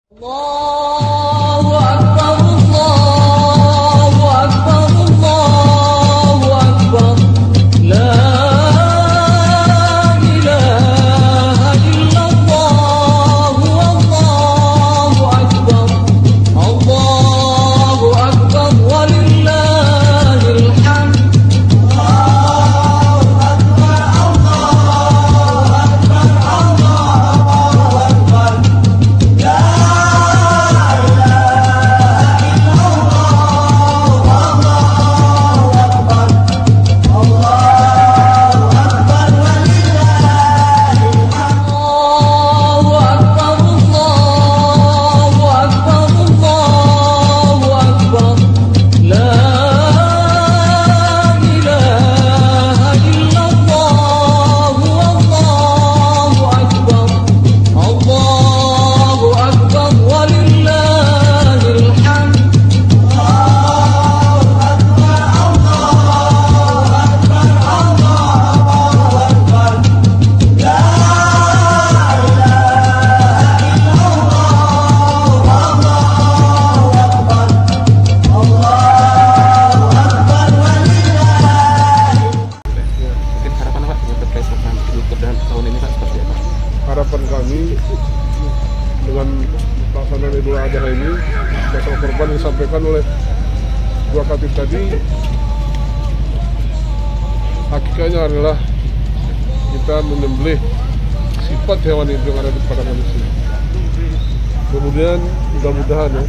Allahu Akbar, Allahu Akbar, Allahu Akbar. La ilaha illallah, Allahu Akbar. Allahu Akbar, walillahil hamd. Harapan kami dengan pelaksanaan Idul Adha ini, masalah korban yang disampaikan oleh dua khatib tadi, hakikatnya adalah kita menyembelih sifat hewan itu yang ada pada manusia. Kemudian mudah-mudahan ya,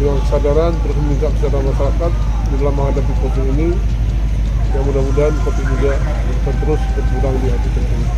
dengan kesadaran terus meningkat kesadaran masyarakat di dalam menghadapi COVID ini, yang mudah-mudahan COVID juga terus berkurang di hati kita.